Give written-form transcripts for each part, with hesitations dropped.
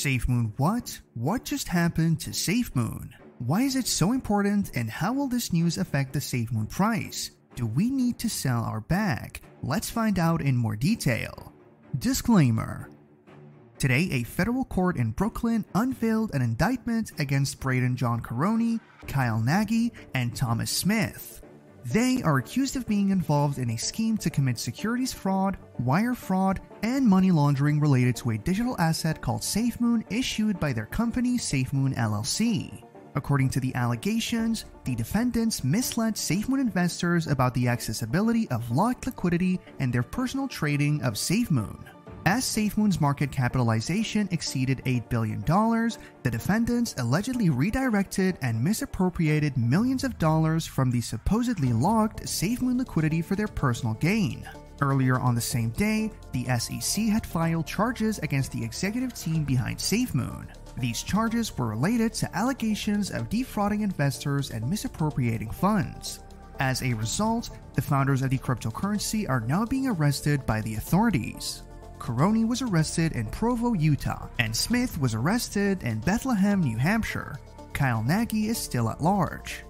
SafeMoon what? What just happened to SafeMoon? Why is it so important, and how will this news affect the SafeMoon price? Do we need to sell our bag? Let's find out in more detail. Disclaimer. Today, a federal court in Brooklyn unveiled an indictment against Braden John Caroni, Kyle Nagy, and Thomas Smith. They are accused of being involved in a scheme to commit securities fraud, wire fraud, and money laundering related to a digital asset called SafeMoon issued by their company SafeMoon LLC. According to the allegations, the defendants misled SafeMoon investors about the accessibility of locked liquidity and their personal trading of SafeMoon. As SafeMoon's market capitalization exceeded $8 billion, the defendants allegedly redirected and misappropriated millions of dollars from the supposedly locked SafeMoon liquidity for their personal gain. Earlier on the same day, the SEC had filed charges against the executive team behind SafeMoon. These charges were related to allegations of defrauding investors and misappropriating funds. As a result, the founders of the cryptocurrency are now being arrested by the authorities. Caroni was arrested in Provo, Utah, and Smith was arrested in Bethlehem, New Hampshire. Kyle Nagy is still at large.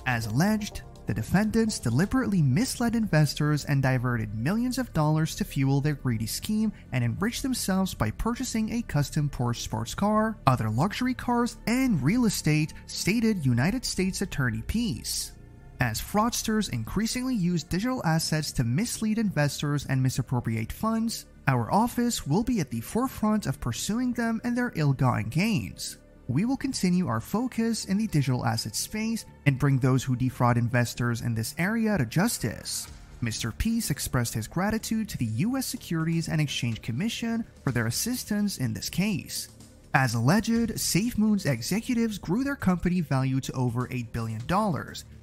As alleged, the defendants deliberately misled investors and diverted millions of dollars to fuel their greedy scheme and enrich themselves by purchasing a custom Porsche sports car, other luxury cars, and real estate, stated United States Attorney Peace. As fraudsters increasingly use digital assets to mislead investors and misappropriate funds, our office will be at the forefront of pursuing them and their ill-gotten gains. We will continue our focus in the digital asset space and bring those who defraud investors in this area to justice. Mr. Peace expressed his gratitude to the U.S. Securities and Exchange Commission for their assistance in this case. As alleged, SafeMoon's executives grew their company value to over $8 billion,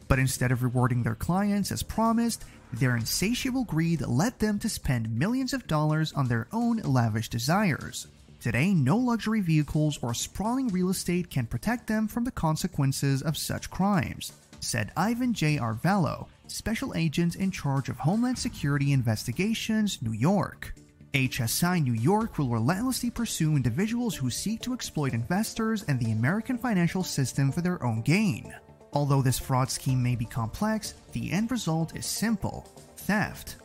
but instead of rewarding their clients as promised, their insatiable greed led them to spend millions of dollars on their own lavish desires. Today, no luxury vehicles or sprawling real estate can protect them from the consequences of such crimes, said Ivan J. Arvello, Special Agent in charge of Homeland Security Investigations, New York. HSI New York will relentlessly pursue individuals who seek to exploit investors and the American financial system for their own gain. Although this fraud scheme may be complex, the end result is simple: theft.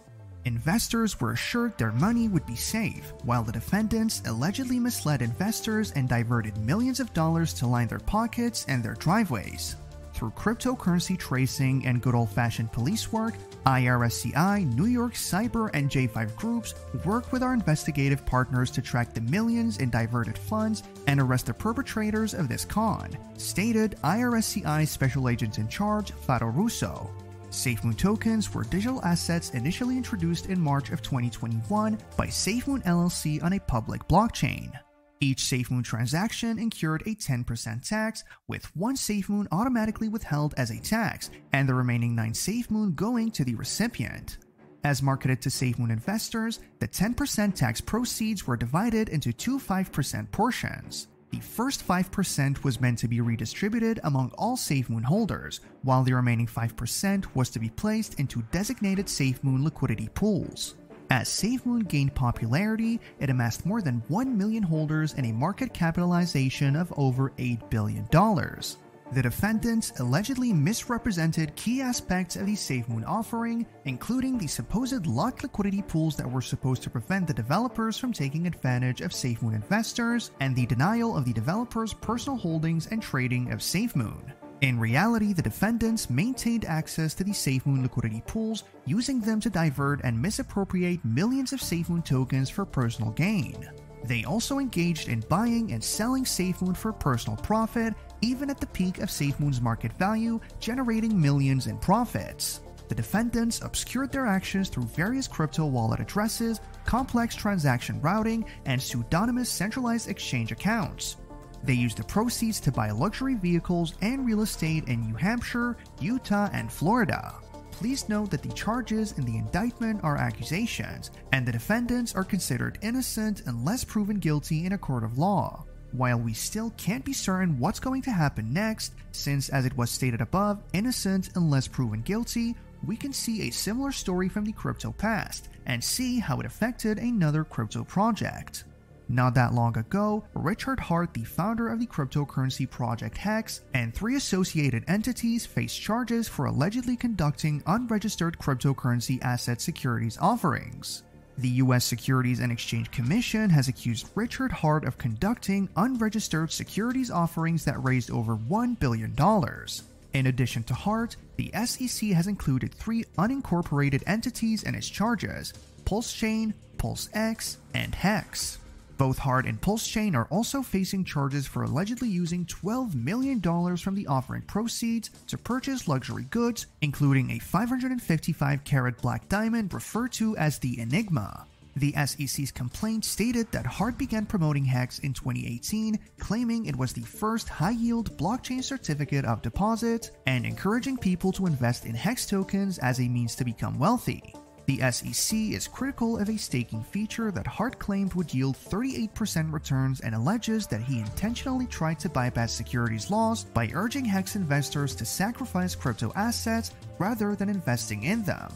Investors were assured their money would be safe, while the defendants allegedly misled investors and diverted millions of dollars to line their pockets and their driveways. Through cryptocurrency tracing and good old-fashioned police work, IRSCI, New York Cyber, and J5 groups work with our investigative partners to track the millions in diverted funds and arrest the perpetrators of this con, stated IRSCI Special Agent in Charge Faro Russo. SafeMoon tokens were digital assets initially introduced in March of 2021 by SafeMoon LLC on a public blockchain. Each SafeMoon transaction incurred a 10% tax, with one SafeMoon automatically withheld as a tax, and the remaining 9 SafeMoon going to the recipient. As marketed to SafeMoon investors, the 10% tax proceeds were divided into two 5% portions. The first 5% was meant to be redistributed among all SafeMoon holders, while the remaining 5% was to be placed into designated SafeMoon liquidity pools. As SafeMoon gained popularity, it amassed more than 1 million holders and a market capitalization of over $8 billion. The defendants allegedly misrepresented key aspects of the SafeMoon offering, including the supposed locked liquidity pools that were supposed to prevent the developers from taking advantage of SafeMoon investors, and the denial of the developers' personal holdings and trading of SafeMoon. In reality, the defendants maintained access to the SafeMoon liquidity pools, using them to divert and misappropriate millions of SafeMoon tokens for personal gain. They also engaged in buying and selling SafeMoon for personal profit, even at the peak of SafeMoon's market value, generating millions in profits. The defendants obscured their actions through various crypto wallet addresses, complex transaction routing, and pseudonymous centralized exchange accounts. They used the proceeds to buy luxury vehicles and real estate in New Hampshire, Utah, and Florida. Please note that the charges in the indictment are accusations, and the defendants are considered innocent unless proven guilty in a court of law. While we still can't be certain what's going to happen next, since as it was stated above, innocent unless proven guilty, we can see a similar story from the crypto past and see how it affected another crypto project. Not that long ago, Richard Hart, the founder of the cryptocurrency project Hex, and 3 associated entities faced charges for allegedly conducting unregistered cryptocurrency asset securities offerings. The U.S. Securities and Exchange Commission has accused Richard Hart of conducting unregistered securities offerings that raised over $1 billion. In addition to Hart, the SEC has included 3 unincorporated entities in its charges: PulseChain, PulseX, and Hex. Both Hart and PulseChain are also facing charges for allegedly using $12 million from the offering proceeds to purchase luxury goods, including a 555-carat black diamond referred to as the Enigma. The SEC's complaint stated that Hart began promoting Hex in 2018, claiming it was the first high-yield blockchain certificate of deposit and encouraging people to invest in Hex tokens as a means to become wealthy. The SEC is critical of a staking feature that Hart claimed would yield 38% returns and alleges that he intentionally tried to bypass securities laws by urging Hex investors to sacrifice crypto assets rather than investing in them.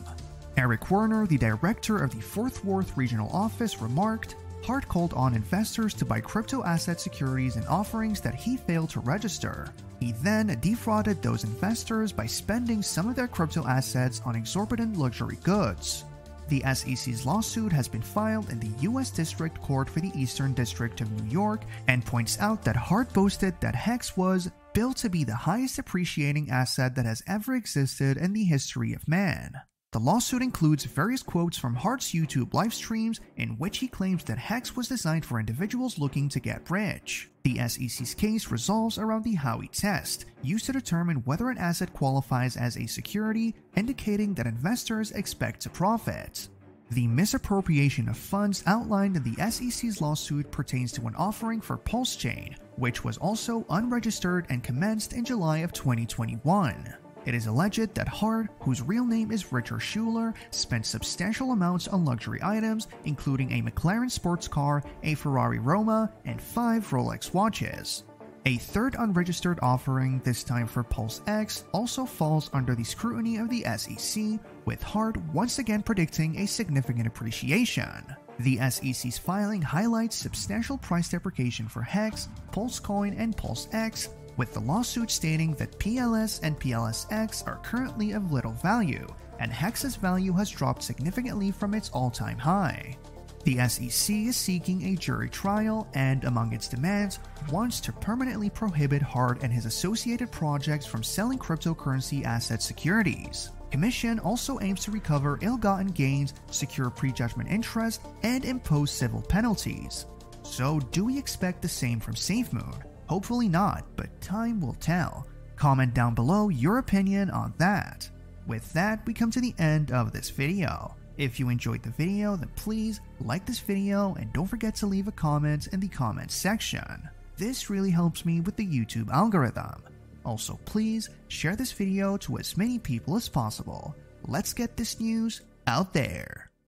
Eric Werner, the director of the Fort Worth Regional Office, remarked, "Hart called on investors to buy crypto asset securities and offerings that he failed to register. He then defrauded those investors by spending some of their crypto assets on exorbitant luxury goods." The SEC's lawsuit has been filed in the U.S. District Court for the Eastern District of New York and points out that Hart boasted that Hex was built to be the highest appreciating asset that has ever existed in the history of man. The lawsuit includes various quotes from Hart's YouTube live streams in which he claims that Hex was designed for individuals looking to get rich. The SEC's case resolves around the Howey test, used to determine whether an asset qualifies as a security, indicating that investors expect to profit. The misappropriation of funds outlined in the SEC's lawsuit pertains to an offering for PulseChain, which was also unregistered and commenced in July of 2021. It is alleged that Hart, whose real name is Richard Schuler, spent substantial amounts on luxury items, including a McLaren sports car, a Ferrari Roma, and 5 Rolex watches. A third unregistered offering, this time for PulseX, also falls under the scrutiny of the SEC, with Hart once again predicting a significant appreciation. The SEC's filing highlights substantial price depreciation for Hex, Pulsecoin, and PulseX, with the lawsuit stating that PLS and PLSX are currently of little value, and Hex's value has dropped significantly from its all-time high. The SEC is seeking a jury trial and, among its demands, wants to permanently prohibit Hart and his associated projects from selling cryptocurrency asset securities. Commission also aims to recover ill-gotten gains, secure prejudgment interest, and impose civil penalties. So, do we expect the same from SafeMoon? Hopefully not, but time will tell. Comment down below your opinion on that. With that, we come to the end of this video. If you enjoyed the video, then please like this video and don't forget to leave a comment in the comments section. This really helps me with the YouTube algorithm. Also, please share this video to as many people as possible. Let's get this news out there.